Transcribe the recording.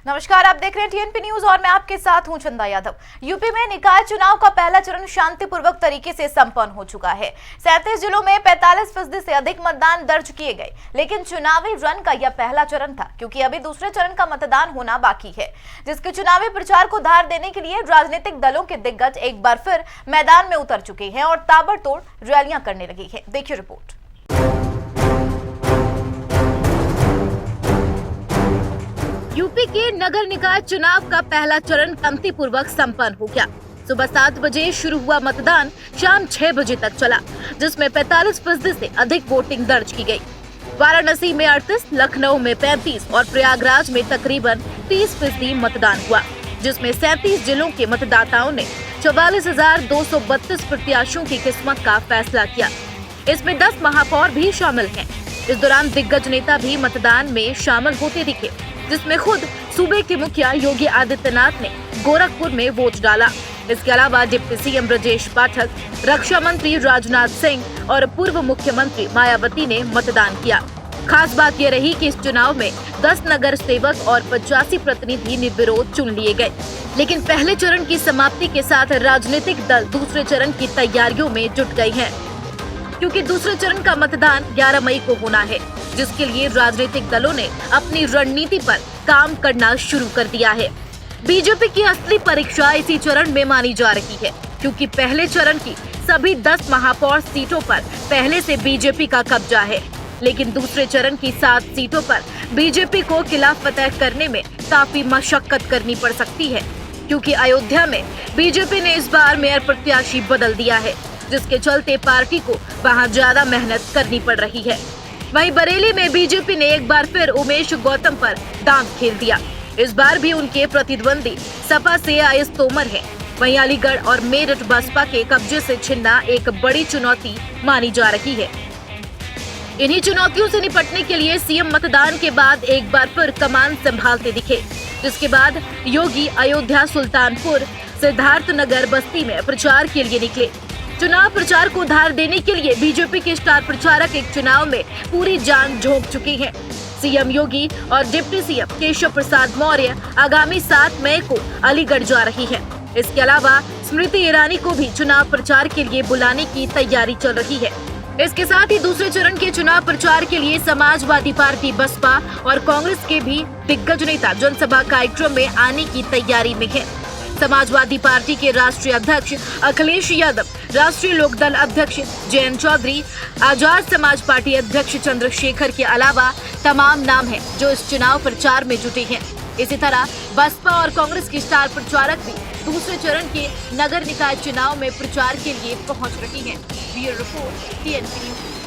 नमस्कार, आप देख रहे हैं टीएनपी न्यूज और मैं आपके साथ हूं चंदा यादव। यूपी में निकाय चुनाव का पहला चरण शांतिपूर्वक तरीके से संपन्न हो चुका है। 37 जिलों में 45% से अधिक मतदान दर्ज किए गए, लेकिन चुनावी रण का यह पहला चरण था, क्योंकि अभी दूसरे चरण का मतदान होना बाकी है, जिसके चुनावी प्रचार को धार देने के लिए राजनीतिक दलों के दिग्गज एक बार फिर मैदान में उतर चुके हैं और ताबड़तोड़ रैलियां करने लगी है। देखिए रिपोर्ट। यूपी के नगर निकाय चुनाव का पहला चरण शांतिपूर्वक संपन्न हो गया। सुबह 7 बजे शुरू हुआ मतदान शाम 6 बजे तक चला, जिसमें 45% से अधिक वोटिंग दर्ज की गई। वाराणसी में 38, लखनऊ में 35 और प्रयागराज में तकरीबन 30% मतदान हुआ, जिसमें 37 जिलों के मतदाताओं ने 44,232 प्रत्याशियों की किस्मत का फैसला किया। इसमें 10 महापौर भी शामिल हैं। इस दौरान दिग्गज नेता भी मतदान में शामिल होते दिखे, जिसमें खुद सूबे के मुखिया योगी आदित्यनाथ ने गोरखपुर में वोट डाला। इसके अलावा डिप्टी सीएम ब्रजेश पाठक, रक्षा मंत्री राजनाथ सिंह और पूर्व मुख्यमंत्री मायावती ने मतदान किया। खास बात यह रही कि इस चुनाव में 10 नगर सेवक और 85 प्रतिनिधि निर्विरोध चुन लिए गए। लेकिन पहले चरण की समाप्ति के साथ राजनीतिक दल दूसरे चरण की तैयारियों में जुट गए हैं, क्योंकि दूसरे चरण का मतदान 11 मई को होना है, जिसके लिए राजनीतिक दलों ने अपनी रणनीति पर काम करना शुरू कर दिया है। बीजेपी की असली परीक्षा इसी चरण में मानी जा रही है, क्योंकि पहले चरण की सभी 10 महापौर सीटों पर पहले से बीजेपी का कब्जा है, लेकिन दूसरे चरण की 7 सीटों पर बीजेपी को किला फतेह करने में काफी मशक्कत करनी पड़ सकती है, क्योंकि अयोध्या में बीजेपी ने इस बार मेयर प्रत्याशी बदल दिया है, जिसके चलते पार्टी को वहां ज्यादा मेहनत करनी पड़ रही है। वहीं बरेली में बीजेपी ने एक बार फिर उमेश गौतम पर दांव खेल दिया। इस बार भी उनके प्रतिद्वंदी सपा से आयस तोमर हैं। वहीं अलीगढ़ और मेरठ बसपा के कब्जे से छिनना एक बड़ी चुनौती मानी जा रही है। इन्हीं चुनौतियों से निपटने के लिए सीएम मतदान के बाद एक बार फिर कमान संभालते दिखे, जिसके बाद योगी अयोध्या, सुल्तानपुर, सिद्धार्थनगर, बस्ती में प्रचार के लिए निकले। चुनाव प्रचार को धार देने के लिए बीजेपी के स्टार प्रचारक एक चुनाव में पूरी जान झोंक चुके हैं। सीएम योगी और डिप्टी सीएम केशव प्रसाद मौर्य आगामी 7 मई को अलीगढ़ जा रही हैं। इसके अलावा स्मृति ईरानी को भी चुनाव प्रचार के लिए बुलाने की तैयारी चल रही है। इसके साथ ही दूसरे चरण के चुनाव प्रचार के लिए समाजवादी पार्टी, बसपा और कांग्रेस के भी दिग्गज नेता जनसभा कार्यक्रम में आने की तैयारी में है। समाजवादी पार्टी के राष्ट्रीय अध्यक्ष अखिलेश यादव, राष्ट्रीय लोकदल अध्यक्ष जयंत चौधरी, आजाद समाज पार्टी अध्यक्ष चंद्रशेखर के अलावा तमाम नाम हैं जो इस चुनाव प्रचार में जुटे हैं। इसी तरह बसपा और कांग्रेस के स्टार प्रचारक भी दूसरे चरण के नगर निकाय चुनाव में प्रचार के लिए पहुंच रही हैं। Bureau report, TNP news.